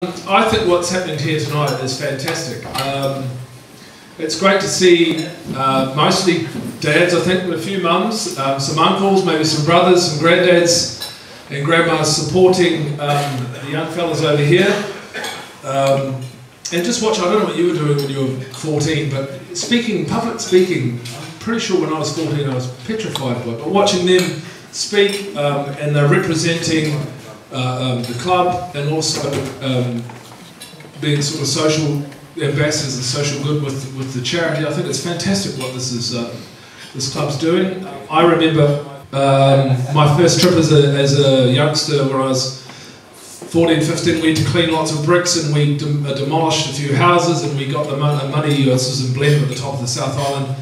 I think what's happening here tonight is fantastic. It's great to see mostly dads, I think, but a few mums, some uncles, maybe some brothers, some granddads and grandmas supporting the young fellas over here. And just watch, I don't know what you were doing when you were 14, but public speaking, I'm pretty sure when I was 14 I was petrified by it, but watching them speak and they're representing the club and also being sort of social ambassadors and social good with the charity. I think it's fantastic what this club's doing. I remember my first trip as a youngster when I was 14, 15, we had to clean lots of bricks and we demolished a few houses, and we got the money, this was in Blenheim at the top of the South Island,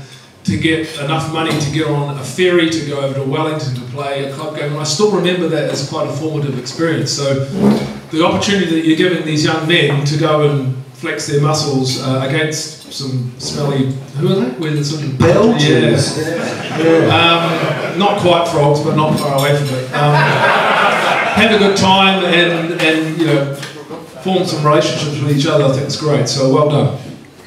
to get enough money to get on a ferry to go over to Wellington to play a club game. And I still remember that as quite a formative experience. So the opportunity that you're giving these young men to go and flex their muscles against some smelly, who are they? Where some Belgians. Yeah. Not quite frogs, but not far away from it. Have a good time and you know, form some relationships with each other. I think it's great. So well done.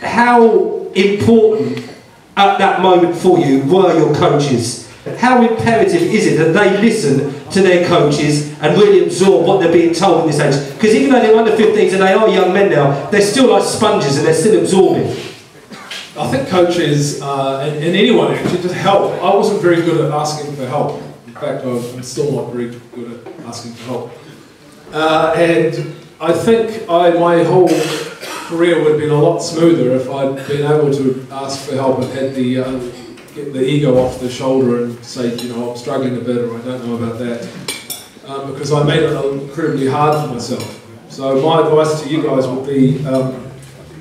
How important at that moment for you were your coaches? How imperative is it that they listen to their coaches and really absorb what they're being told in this age? Because even though they're under 15s and they are young men now, they're still like sponges and they're still absorbing. I think coaches and anyone actually just help. I wasn't very good at asking for help. In fact, I'm still not very good at asking for help. And I think my whole career would have been a lot smoother if I'd been able to ask for help and had the get the ego off the shoulder and say, you know, I'm struggling a bit or I don't know about that, because I made it incredibly hard for myself. So my advice to you guys would be,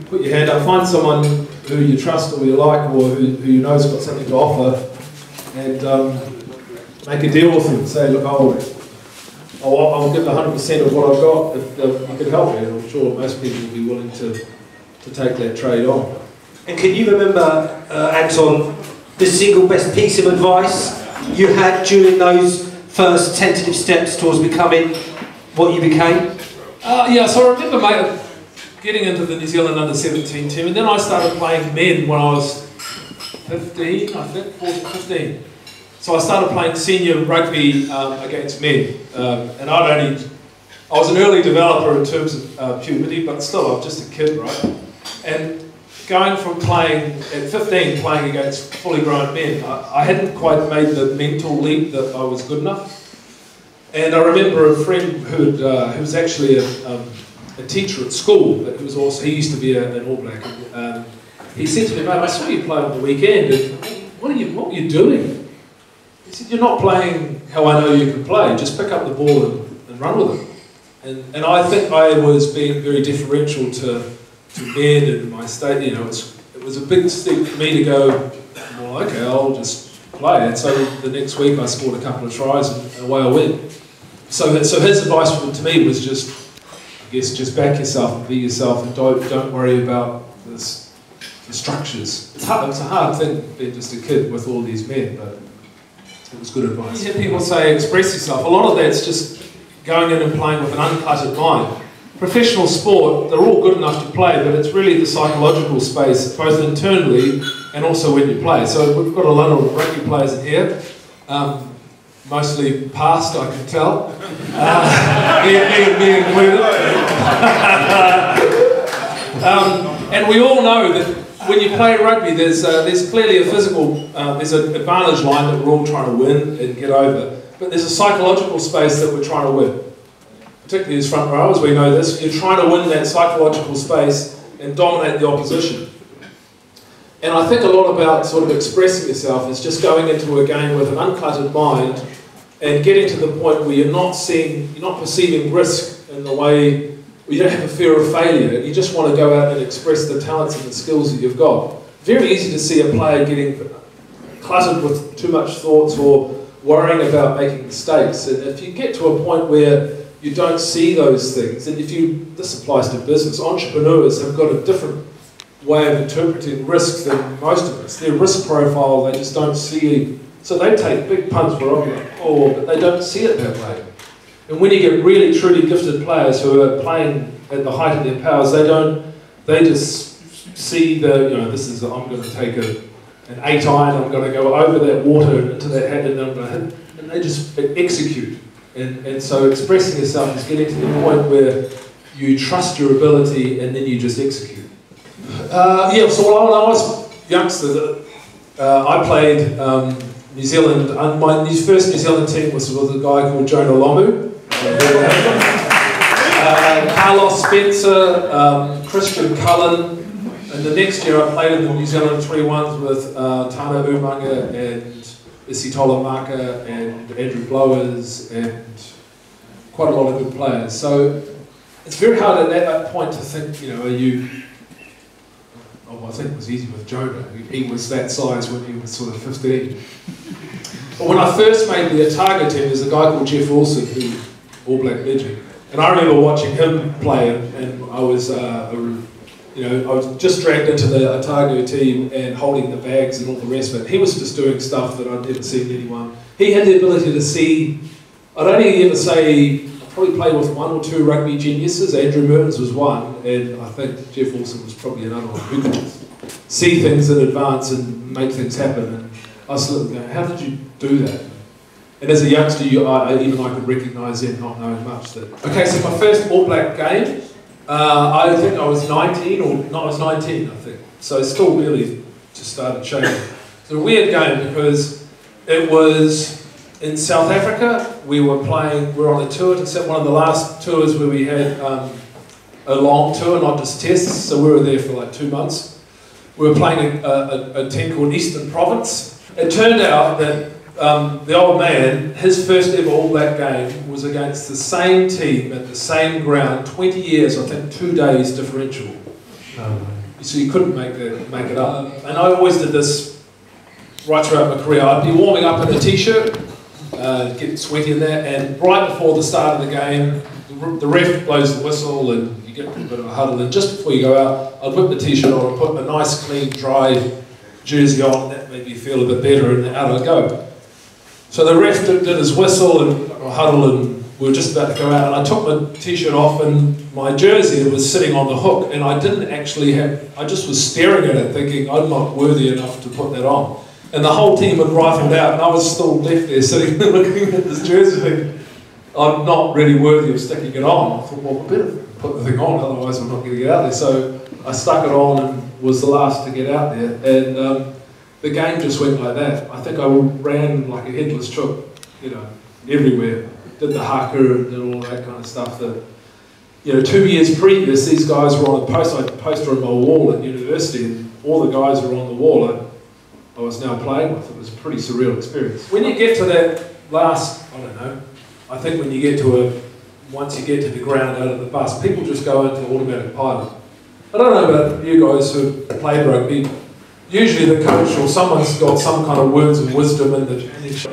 put your hand up, find someone who you trust or you like or who you know's got something to offer, and make a deal with them. Say, look, I'll give 100% of what I've got if you can help me. And I'm sure most people will be willing to take that trade on. And can you remember, Anton, the single best piece of advice you had during those first tentative steps towards becoming what you became? Yeah, so I remember getting into the New Zealand under-17 team, and then I started playing men when I was 15, I think, 14, 15. So I started playing senior rugby against men, and I was an early developer in terms of puberty, but still I was just a kid, right? And going from playing at 15, playing against fully grown men, I hadn't quite made the mental leap that I was good enough. And I remember a friend who was actually a teacher at school, but he used to be an All Black. He said to me, mate, I saw you play on the weekend, and what were you doing? He said, you're not playing how I know you can play, just pick up the ball and run with it. And I think I was being very deferential to men in my state. You know, it was a big step for me to go, well, okay, I'll just play. And so the next week I scored a couple of tries and away I went. So his advice to me was just, I guess, just back yourself and be yourself and don't worry about the structures. It's a hard thing being just a kid with all these men, but it was good advice. You hear people say express yourself. A lot of that's just going in and playing with an uncluttered mind. Professional sport, they're all good enough to play, but it's really the psychological space, both internally and also when you play. So we've got a lot of rugby players in here, mostly past, I can tell, me included. And we all know that when you play rugby, there's clearly a physical, there's an advantage line that we're all trying to win and get over, but there's a psychological space that we're trying to win. Particularly as front rowers, we know this, you're trying to win that psychological space and dominate the opposition. And I think a lot about sort of expressing yourself is just going into a game with an uncluttered mind and getting to the point where you're not perceiving risk in the way, you don't have a fear of failure, you just want to go out and express the talents and the skills that you've got. Very easy to see a player getting cluttered with too much thoughts or worrying about making mistakes. And if you get to a point where you don't see those things, and this applies to business, entrepreneurs have got a different way of interpreting risk than most of us. Their risk profile, they just don't see, so they take big punts where I'm like, oh, but they don't see it that way. And when you get really truly gifted players who are playing at the height of their powers, they just see this is, I'm going to take an 8 iron, I'm going to go over that water into that hand, and then I'm going to hit, and they just execute. And so expressing yourself is getting to the point where you trust your ability and then you just execute. So when I was a youngster, I played New Zealand, and my first New Zealand team was with a guy called Jonah Lomu. Carlos Spencer, Christian Cullen, and the next year I played in the New Zealand 21s with Tana Umanga and Isi Tolamaka and Andrew Blowers and quite a lot of good players. So it's very hard at that point to think, I think it was easy with Jonah. He was that size when he was sort of 15. But when I first made the Otago team, there's a guy called Jeff Wilson, who All Black legend, and I remember watching him play, and I was, I was just dragged into the Otago team and holding the bags and all the rest of it. He was just doing stuff that I'd never seen anyone. He had the ability to see. I'd only ever say I probably played with 1 or 2 rugby geniuses. Andrew Mertens was one, and I think Jeff Wilson was probably another one who could see things in advance and make things happen. And I was sort of going, how did you do that? And as a youngster, even I could recognise them not knowing much. Okay, so my first All Black game, I think I was 19, I was 19, I think. So it's still really just started showing. It's a weird game because it was in South Africa. We were on a tour, except one of the last tours where we had a long tour, not just tests, so we were there for like 2 months. We were playing a team called Eastern Province. It turned out that the old man, his first ever All Black game was against the same team at the same ground, 20 years, I think 2 days differential. So you couldn't make it up. And I always did this right throughout my career. I'd be warming up in a t-shirt, getting sweaty in that, and right before the start of the game, the ref blows the whistle and you get a bit of a huddle, and just before you go out, I'd whip the t-shirt on and put a nice, clean, dry jersey on, and that made me feel a bit better, and out I'd go. So the ref did his whistle and huddle, and we were just about to go out, and I took my t-shirt off, and my jersey was sitting on the hook, and I didn't actually I just was staring at it thinking I'm not worthy enough to put that on. And the whole team had rifled out, and I was still left there sitting there looking at this jersey thinking, I'm not really worthy of sticking it on. I thought, well, I better put the thing on, otherwise I'm not going to get out there. So I stuck it on and was the last to get out there. And the game just went like that. I think I ran like a headless chook, everywhere. Did the haka and did all that kind of stuff. That, 2 years previous, these guys were on a poster on my wall at university, and all the guys were on the wall I was now playing with. It was a pretty surreal experience. When you get to that last, I don't know, I think when you get to once you get to the ground out of the bus, people just go into automatic pilot. I don't know about you guys who played rugby. Usually the coach or someone's got some kind of words of wisdom and the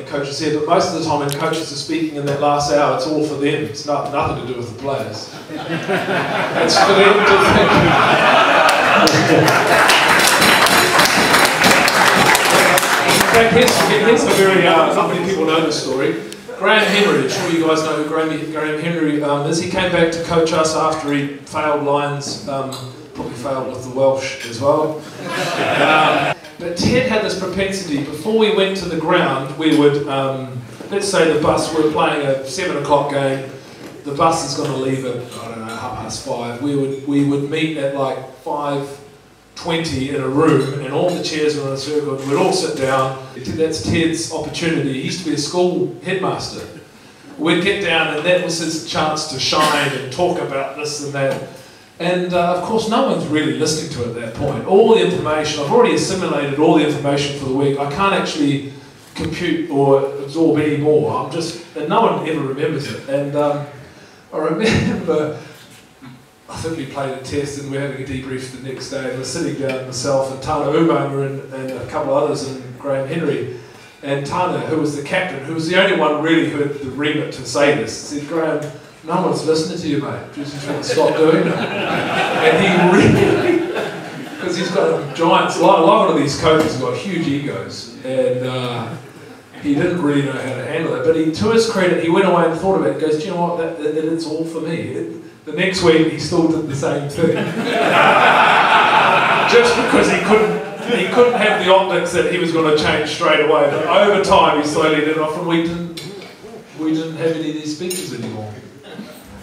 coach said, but most of the time when coaches are speaking in that last hour, it's all for them. It's nothing to do with the players. It's for them to think. In fact, here's a very, not many people know this story. Graham Henry, I'm sure you guys know who Graham Henry is. He came back to coach us after he failed Lions, probably failed with the Welsh as well. But Ted had this propensity, before we went to the ground, we would, let's say the bus, we're playing a 7 o'clock game, the bus is going to leave at, I don't know, 5:30. We would meet at like 5:20 in a room, and all the chairs were in a circle, and we'd all sit down. That's Ted's opportunity. He used to be a school headmaster. We'd get down, and that was his chance to shine and talk about this and that. And of course, no one's really listening to it at that point. All the information, I've already assimilated all the information for the week. I can't actually compute or absorb any more. And no one ever remembers it. And I remember, I think we played a test and we were having a debrief the next day, and we're sitting down, myself and Tana Umanga and a couple others and Graham Henry. And Tana, who was the captain, who was the only one really who had the remit to say this, said, Graham, no one's listening to you, mate. Just trying to stop doing it. And he really, because he's got giants, a lot of these coaches have got huge egos, and he didn't really know how to handle it. But to his credit, he went away and thought about it. He goes, do you know what, that it's all for me. The next week he still did the same thing. Just because he couldn't have the optics that he was going to change straight away. But over time he slowly did it off, and we didn't have any of these speakers anymore.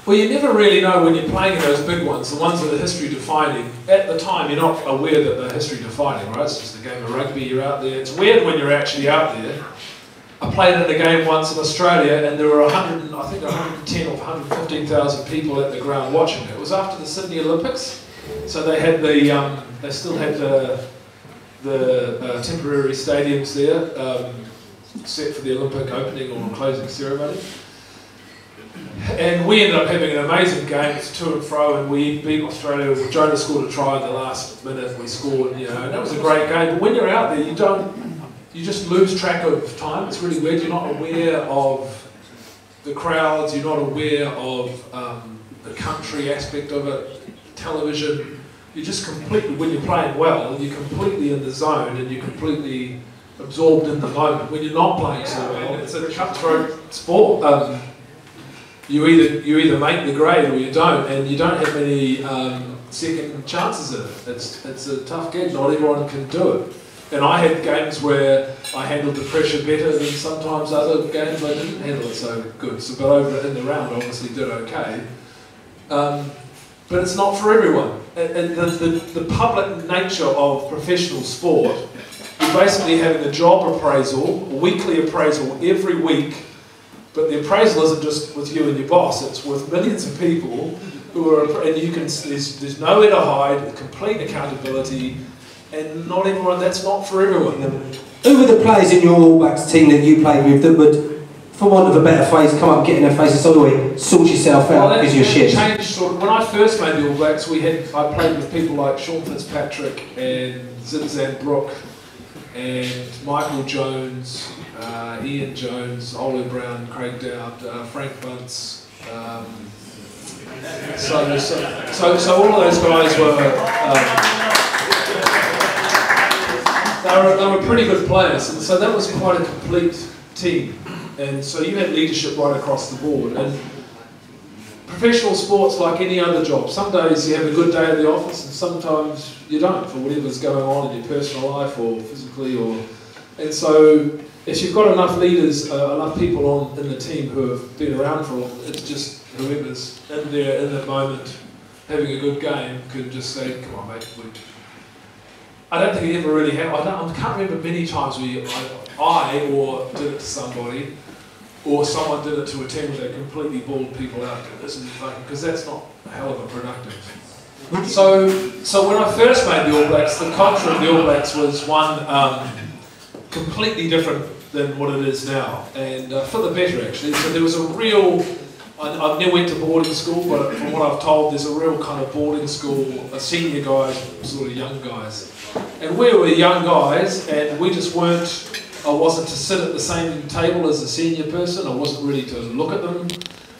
Well, you never really know when you're playing in those big ones, the ones that are history defining. At the time, you're not aware that they're history defining, right? It's just a game of rugby, you're out there. It's weird when you're actually out there. I played in a game once in Australia, and there were 110 or 115,000 people at the ground watching it. It was after the Sydney Olympics, so they had they still had the temporary stadiums there, set for the Olympic opening or closing ceremony. And we ended up having an amazing game. It's to and fro, and we beat Australia. Jonas scored a try in the last minute. We scored, you know, and that was a great game. But when you're out there, you just lose track of time. It's really weird. You're not aware of the crowds. You're not aware of the country aspect of it, television. You're just completely, when you're playing well, you're completely in the zone and you're completely absorbed in the moment. When you're not playing so well, it's a cutthroat sport. You either make the grade or you don't, and you don't have many second chances in it. It's a tough gig. Not everyone can do it. And I had games where I handled the pressure better than sometimes other games I didn't handle it so good. So, but over in the round, I obviously did okay. But it's not for everyone. And the public nature of professional sport, you're basically having a job appraisal, a weekly appraisal every week. But the appraisal isn't just with you and your boss, it's with millions of people who are, and you can, there's nowhere to hide, complete accountability, and not everyone, that's not for everyone. Who were the players in your All Blacks team that you played with that would, for want of a better phrase, come up, get in their faces, all the way, sort yourself out because you're shit? Changed sort of, when I first made the All Blacks, I played with people like Sean Fitzpatrick and Zinzan Brooke and Michael Jones, Ian Jones, Oliver Brown, Craig Dowd, Frank Bunce. So all of those guys were they were pretty good players, and so that was quite a complete team. And so you had leadership right across the board. And professional sports, like any other job, some days you have a good day at the office, and sometimes you don't for whatever's going on in your personal life or physically, and so. If you've got enough leaders, enough people in the team who have been around for a while, it's just whoever's in there in the moment having a good game could just say, come on mate. I don't think it ever really happened. I can't remember many times where I or did it to somebody or someone did it to a team where they completely balled people out. Because that's not a hell of a productive. So when I first made the All Blacks, the culture of the All Blacks was one completely different than what it is now, and for the better actually. So there was a real, I've never went to boarding school, but from what I've told, there's a real kind of boarding school, senior guys, sort of young guys. And we were young guys, and we just weren't, I wasn't to sit at the same table as a senior person, I wasn't really to look at them.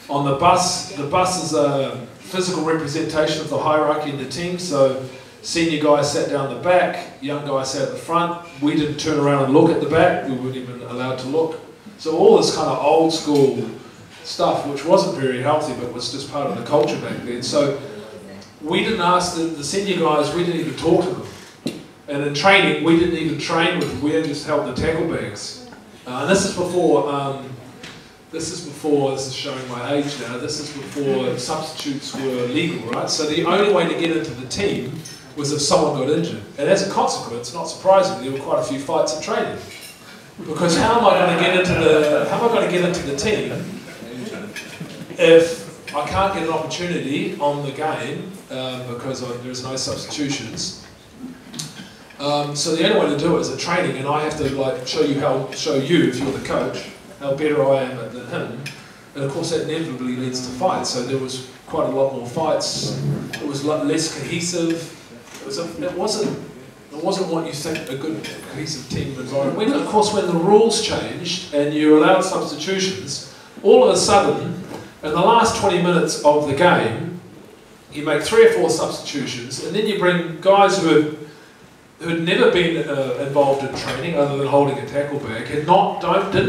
On the bus is a physical representation of the hierarchy in the team, so senior guys sat down the back, young guys sat at the front. We didn't turn around and look at the back, we weren't even allowed to look. So all this kind of old school stuff, which wasn't very healthy, but was just part of the culture back then. So we didn't ask the senior guys, we didn't even talk to them. And in training, we didn't even train with them, we just held the tackle bags. And this is before, this is showing my age now, this is before substitutes were legal, right? So the only way to get into the team was if someone got injured. And as a consequence, not surprisingly, there were quite a few fights in training. Because how am I going to get into the team if I can't get an opportunity on the game because there's no substitutions? So the only way to do it is at training, and I have to show you if you're the coach how better I am than him. And of course that inevitably leads to fights. So there was quite a lot more fights. It was less cohesive. It wasn't what you think a good cohesive team environment. Of course, when the rules changed and you allowed substitutions, all of a sudden, in the last 20 minutes of the game, you make 3 or 4 substitutions, and then you bring guys who had never been involved in training other than holding a tackle bag, didn't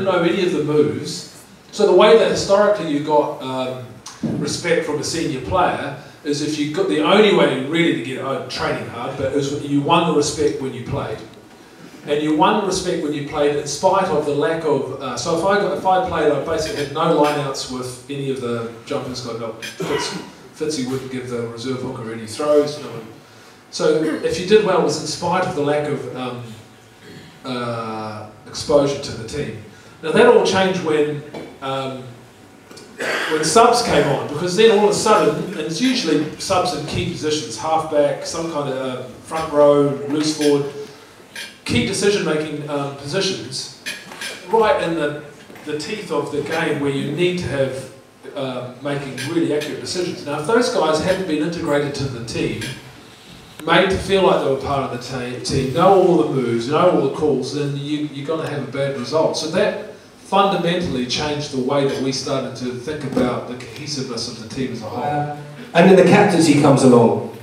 know any of the moves. So the way that historically you got respect from a senior player is if you got the only way really to get training hard, but is you won the respect when you played. And you won respect when you played in spite of the lack of... so if I played, I basically had no line-outs with any of the jumpers. Fitzy wouldn't give the reserve hooker any throws. No. So if you did well, it was in spite of the lack of exposure to the team. Now that all changed when subs came on, because then all of a sudden, and it's usually subs in key positions, half-back, some kind of front row, loose forward, key decision-making positions, right in the teeth of the game where you need to have making really accurate decisions. Now, if those guys hadn't been integrated to the team, made to feel like they were part of the team, know all the moves, know all the calls, then you're going to have a bad result. So that fundamentally changed the way that we started to think about the cohesiveness of the team as a whole. And then the captaincy comes along.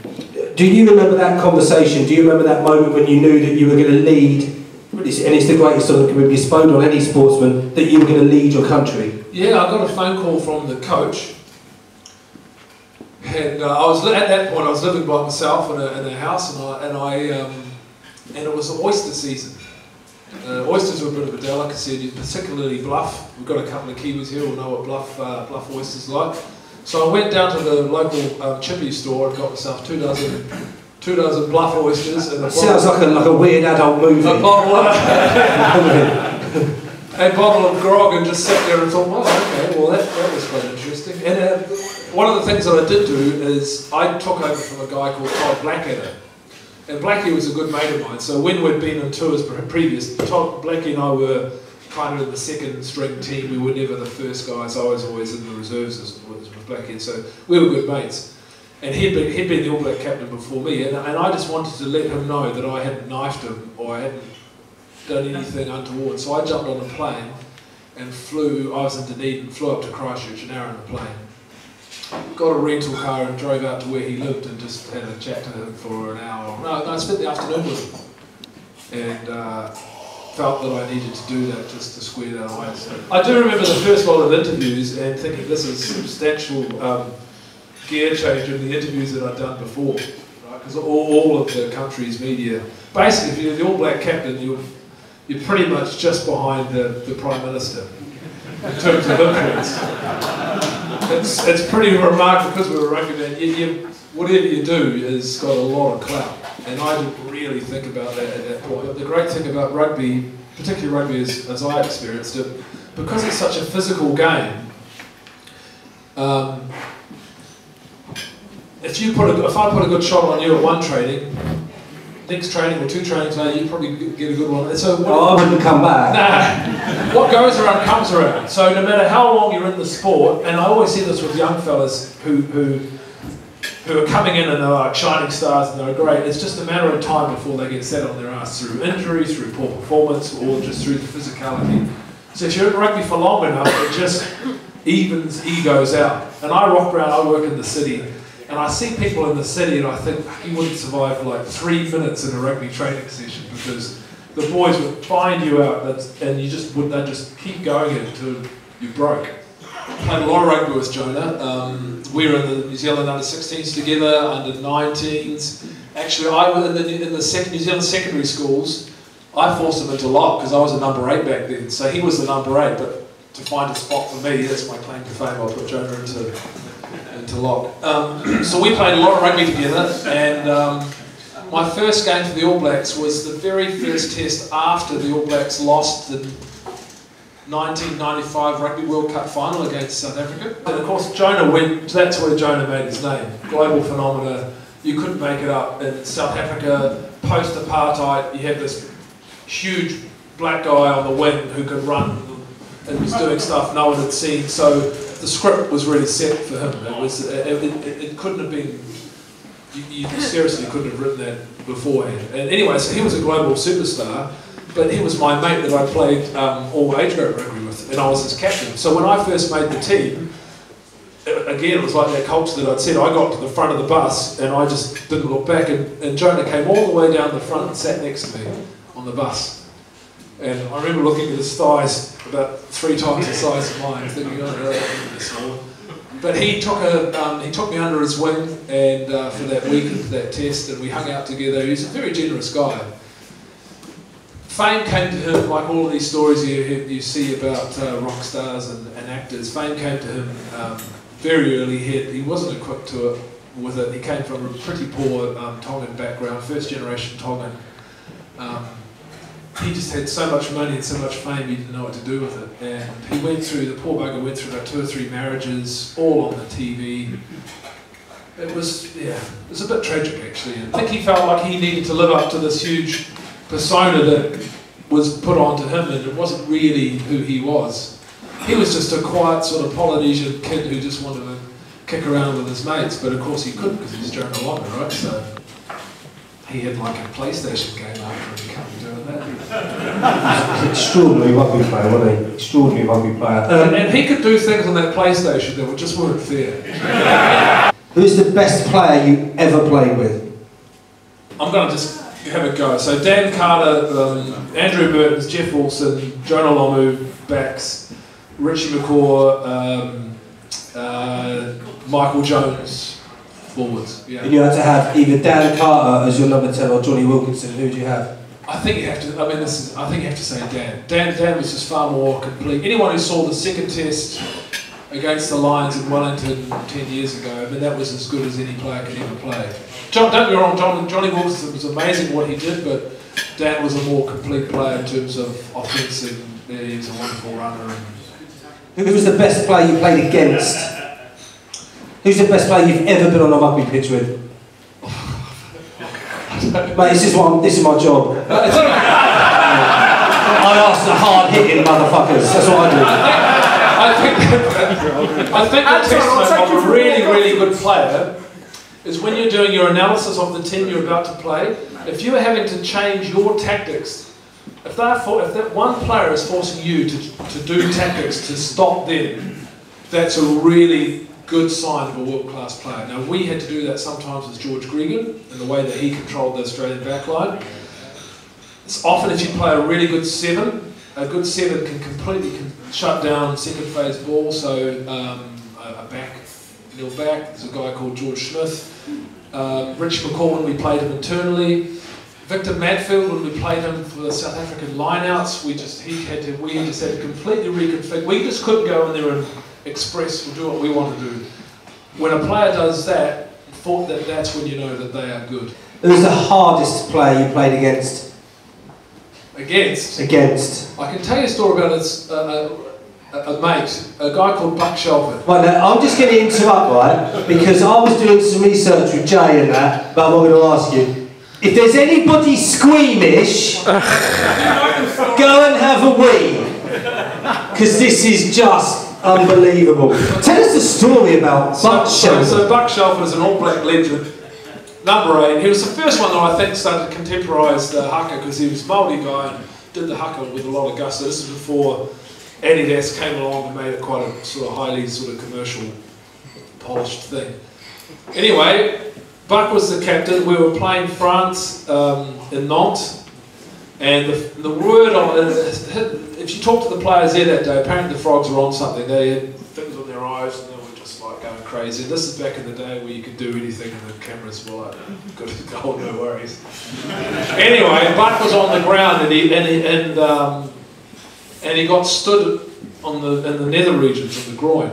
Do you remember that conversation? Do you remember that moment when you knew that you were going to lead, and it's the greatest sort of bestowed on any sportsman, that you were going to lead your country? Yeah, I got a phone call from the coach, and I was at that point I was living by myself in a house, and it was oyster season. Oysters were a bit of a delicacy, particularly bluff. We've got a couple of Kiwis here who know what bluff oysters like. So I went down to the local chippy store and got myself two dozen bluff oysters. And sounds like a weird adult movie. A bottle of grog, and just sat there and thought, well, okay, well that was quite interesting. And one of the things that I did do is I took over from a guy called Todd Blackadder. And Blackie was a good mate of mine, so when we'd been on tours previous, Blackie and I were kind of in the second string team. We were never the first guys. I was always in the reserves with Blackie, so we were good mates. And he'd been the All Black captain before me, and I just wanted to let him know that I hadn't knifed him or I hadn't done anything untoward. So I jumped on a plane and flew. I was in Dunedin, flew up to Christchurch, an hour on a plane. Got a rental car and drove out to where he lived and just had a chat to him for an hour. No, I spent the afternoon with him, and felt that I needed to do that just to square that away. So I do remember the first lot of interviews and thinking this is substantial gear change in the interviews that I'd done before, right? Because all of the country's media, basically, if you're the All Black captain, you're pretty much just behind the Prime Minister in terms of influence. It's pretty remarkable because we're a rugby man. Whatever you do has got a lot of clout, and I didn't really think about that at that point. But the great thing about rugby, particularly rugby as I experienced it, because it's such a physical game. If I put a good shot on you at one training, next training or two trainings later, you probably get a good one. And so I wouldn't come back. Nah, what goes around comes around. So no matter how long you're in the sport, and I always see this with young fellas who are coming in and they're like shining stars and they're great, it's just a matter of time before they get set on their ass through injury, through poor performance, or just through the physicality. So if you're in rugby for long enough, it just evens egos out. And I rock around, I work in the city, and I see people in the city and I think you wouldn't survive for like 3 minutes in a rugby training session because the boys would find you out and they'd just keep going until you broke. Played a lot of rugby with Jonah. We were in the New Zealand under-16s together, under-19s. Actually, I was in the New Zealand secondary schools. I forced him into lock because I was a number 8 back then. So he was the number 8, but to find a spot for me, that's my claim to fame. I'll put Jonah into lock. So we played a lot of rugby together, and my first game for the All Blacks was the very first test after the All Blacks lost the 1995 Rugby World Cup final against South Africa. And of course Jonah went, that's where Jonah made his name. Global phenomena, you couldn't make it up. In South Africa, post-apartheid, you had this huge black guy on the wing who could run and was doing stuff no one had seen. So the script was really set for him. It couldn't have been, you seriously couldn't have written that beforehand. And anyway, so he was a global superstar. But he was my mate that I played all age group rugby with, and I was his captain. So when I first made the team, again, it was like that culture that I'd said. I got to the front of the bus, and I just didn't look back, and Jonah came all the way down the front and sat next to me on the bus. And I remember looking at his thighs, about 3 times the size of mine, thinking, oh, no, that's small. But he took me under his wing and for that week and for that test, and we hung out together. He's a very generous guy. Fame came to him, like all of these stories you see about rock stars and actors. Fame came to him very early. He wasn't equipped with it. He came from a pretty poor Tongan background, first generation Tongan. He just had so much money and so much fame, he didn't know what to do with it. And he the poor bugger went through about 2 or 3 marriages, all on the TV. It was a bit tragic actually. I think he felt like he needed to live up to this huge persona that was put onto him, and it wasn't really who he was. He was just a quiet sort of Polynesian kid who just wanted to kick around with his mates, but of course he couldn't because he's Jonah Oliver, right? So he had like a PlayStation game after and he can't be doing that. Extraordinary rugby player, wasn't he? Extraordinary rugby player. And he could do things on that PlayStation that just weren't fair. Who's the best player you ever played with? I'm going to just have a go. So Dan Carter, Andrew Burtons, Jeff Wilson, Jonah Lomu, backs, Richie McCaw, Michael Jones, forwards. Yeah. And you had to have either Dan Carter as your number 10 or Johnny Wilkinson. Who do you have? I think you have to. I mean, I think you have to say Dan. Dan was just far more complete. Anyone who saw the second test against the Lions in Wellington 10 years ago, I mean, that was as good as any player could ever play. Don't get me wrong, Johnny Wilkinson was amazing what he did, but Dan was a more complete player in terms of offence, and he was a wonderful runner. Who was the best player you played against? Who's the best player you've ever been on a rugby pitch with? Mate, this is my job. I ask the hard-hitting motherfuckers, that's what I do. I think the testament of a really, really good player is when you're doing your analysis of the team you're about to play, if you are having to change your tactics, if that one player is forcing you to do tactics to stop them, that's a really good sign of a world-class player. Now, we had to do that sometimes with George Gregan in the way that he controlled the Australian backline. It's often if you play a really good 7, a good 7 can completely shut down second phase ball, so a back, nil back, there's a guy called George Smith, Rich McCaw when we played him internally, Victor Madfield when we played him for the South African lineouts, we just had to completely reconfigure. We just couldn't go in there and express or do what we want to do. When a player does that, that's when you know that they are good. Who's the hardest player you played against? Against. I can tell you a story about a mate, a guy called Buck Shelford. Right, now, I'm just going to interrupt, right, because I was doing some research with Jay and that, but I'm not going to ask you. If there's anybody squeamish, go and have a wee, because this is just unbelievable. Tell us the story about Buck Shelford. So Buck Shelford is an All Black legend. Number 8, he was the first one that I think started to contemporise the haka, because he was a Māori guy and did the haka with a lot of gusto. This is before Adidas came along and made it quite a sort of highly sort of commercial, polished thing. Anyway, Buck was the captain. We were playing France in Nantes, and the word on it, if you talk to the players there that day, apparently the Frogs were on something. They had things on their eyes and they were just like going crazy. This is back in the day where you could do anything and the cameras were like, good to go, no worries. Anyway, Buck was on the ground and he got stood in the nether regions of the groin.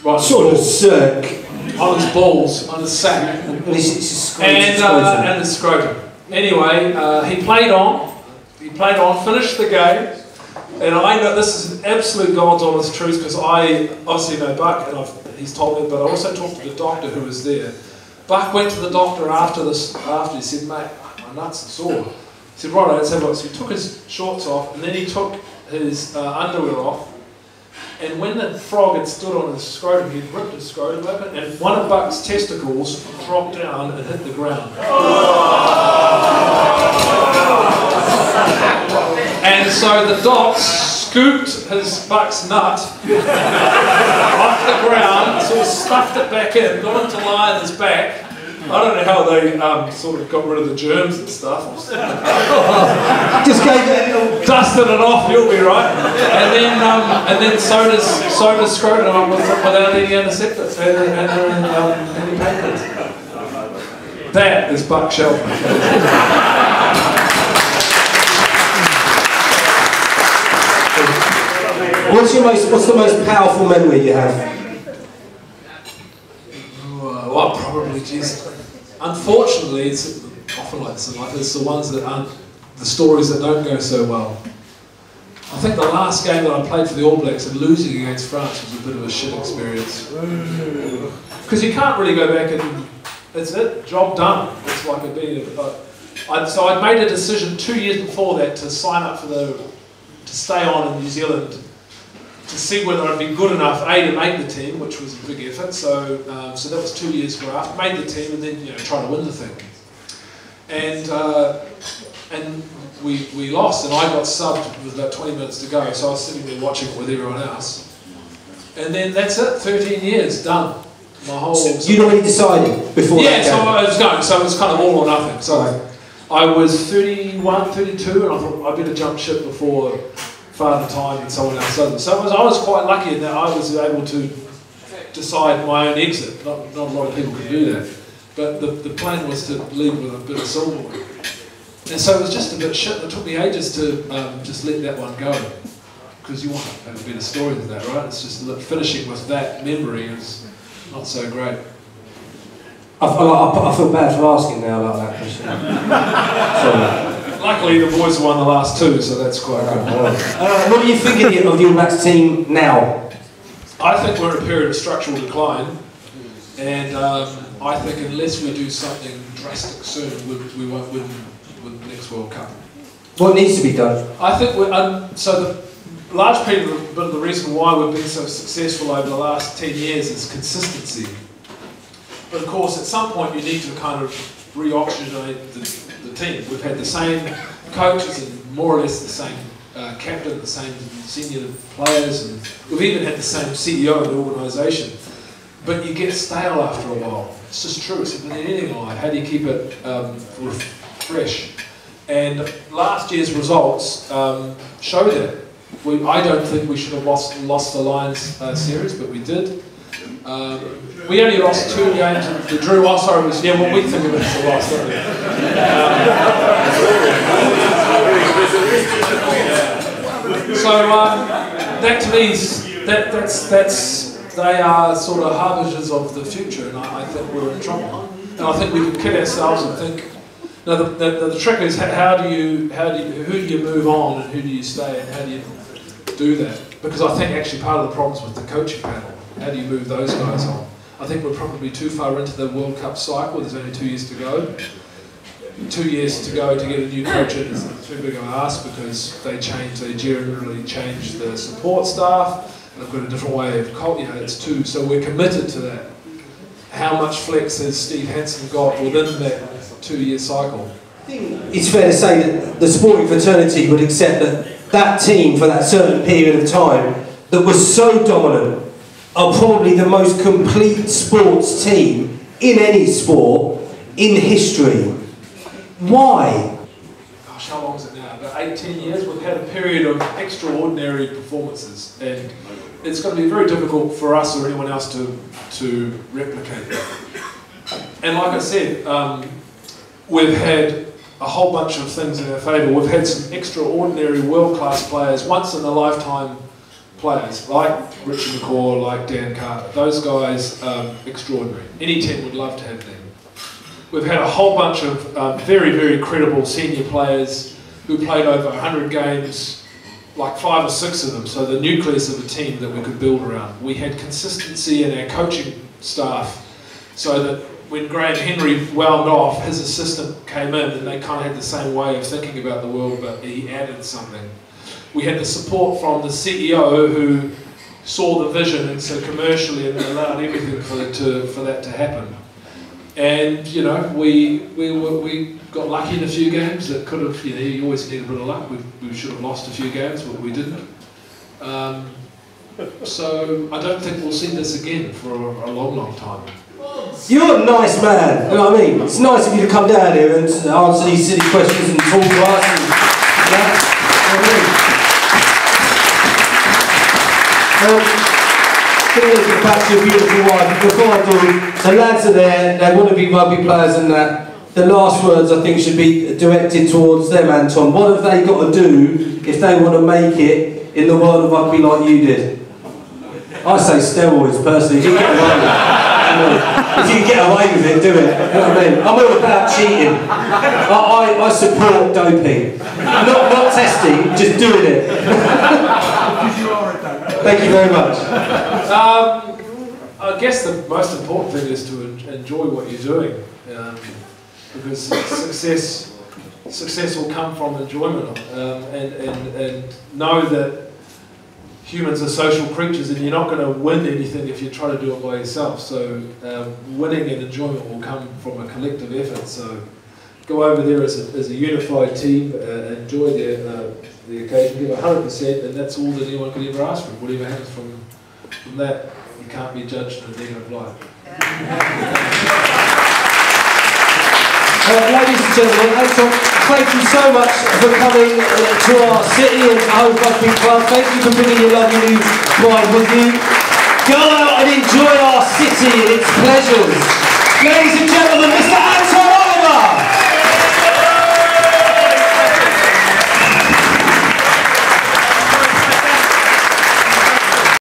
Right, sort of circ. On his balls, on his sack, and his scrotum. Anyway, he played on, finished the game, and I know this is an absolute God's honest truth because I obviously know Buck, and he's told me, but I also talked to the doctor who was there. Buck went to the doctor after he said, mate, my nuts are sore. He said, right, let's have a look. So he took his shorts off, and then he took his underwear off. And when the frog had stood on his scrotum, he'd ripped his scrotum open, and one of Buck's testicles dropped down and hit the ground. And so the doc scooped Buck's nut off the ground, sort of stuffed it back in, got him to lie on his back, I don't know how they sort of got rid of the germs and stuff. Just gave it a little... Dusted it off, you'll be right. And then so does scrotum without any antiseptics and any pampers. That is Buck Shelton. What's the most powerful memory you have? Well, probably just. Unfortunately, it's often like this in life. It's the ones that aren't the stories that don't go so well. I think the last game that I played for the All Blacks and losing against France was a bit of a shit experience. Because you can't really go back and it's it, job done. It's like it being. So I'd made a decision 2 years before that to sign up to stay on in New Zealand, to see whether I'd be good enough, A, to make the team, which was a big effort, so that was 2 years graft, made the team and then try to win the thing. And we lost and I got subbed with about 20 minutes to go, so I was sitting there watching it with everyone else. And then that's it, 13 years, done. My whole... So you'd already decided before that game? Yeah, so I was going, so it was kind of all or nothing. So I was 31, 32 and I thought I'd better jump ship before Father Time and someone else doesn't. So I was quite lucky in that I was able to decide my own exit. Not a lot of people can do that. But the plan was to leave with a bit of silverware. And so it was just a bit shit. It took me ages to just let that one go. Because you want to have a better story than that, right? It's just finishing with that memory is not so great. I feel bad for asking now about that question. Sorry. Luckily, the boys won the last two, so that's quite good. What do you think of the All Blacks team now? I think we're in a period of structural decline, and I think unless we do something drastic soon, we won't win the next World Cup. What needs to be done? I think so. The large bit of the reason why we've been so successful over the last 10 years is consistency. But of course, at some point, you need to kind of re-oxygenate the team. We've had the same coaches and more or less the same captain, the same senior players, and we've even had the same CEO of the organisation. But you get stale after a while. It's just true. It's in anything in life. How do you keep it fresh? And last year's results show that. I don't think we should have lost the Lions series, but we did. We only lost 2 games. The Drew Oscar was, yeah, what we think of it as a loss, don't we? So that to me, they are sort of harbingers of the future, and I think we're in trouble. And I think we can kid ourselves and think. Now the trick is who do you move on and who do you stay and how do you do that? Because I think actually part of the problems with the coaching panel. How do you move those guys on? I think we're probably too far into the World Cup cycle. There's only 2 years to go. 2 years to go to get a new coach in is too big of an ask because they generally change the support staff. And they've got a different way of culture. It's two. So we're committed to that. How much flex has Steve Hansen got within that 2-year cycle? I think it's fair to say that the sporting fraternity would accept that team for that certain period of time that was so dominant are probably the most complete sports team in any sport in history. Why? Gosh, how long is it now? About 18 years? We've had a period of extraordinary performances, and it's going to be very difficult for us or anyone else to replicate that. And like I said, we've had a whole bunch of things in our favour. We've had some extraordinary world-class players, once-in-a-lifetime players, like Richie McCaw, like Dan Carter. Those guys, extraordinary. Any team would love to have them. We've had a whole bunch of very, very credible senior players who played over 100 games, like 5 or 6 of them, so the nucleus of a team that we could build around. We had consistency in our coaching staff, so that when Graham Henry wound off, his assistant came in and they kind of had the same way of thinking about the world, but he added something. We had the support from the CEO who saw the vision and so commercially and allowed everything for that to happen. And you know, we got lucky in a few games that could have, you know, you always need a bit of luck. We should have lost a few games, but we didn't. So I don't think we'll see this again for a long, long time. You're a nice man, you know what I mean? It's nice of you to come down here and answer these silly questions and talk to us. And, you know what I mean? Get back to your beautiful wife. Before I do, the lads are there, they want to be rugby players and that. The last words I think should be directed towards them, Anton. What have they got to do if they want to make it in the world of rugby like you did? I say steroids personally, if you get away with it. If you get away with it, do it. You know what I mean? I'm all about cheating. I support doping. Not testing, just doing it. Thank you very much. I guess the most important thing is to enjoy what you're doing, because success will come from enjoyment, and know that humans are social creatures, and you're not going to win anything if you try to do it by yourself. So winning and enjoyment will come from a collective effort. So go over there as a unified team, enjoy the occasion, give 100%, and that's all that anyone could ever ask for. Whatever happens from that, you can't be judged in a negative light. Ladies and gentlemen, Anton, thank you so much for coming to our city and Hove Rugby Club. Thank you for bringing your lovely new bride with you. Go out and enjoy our city and its pleasures. Ladies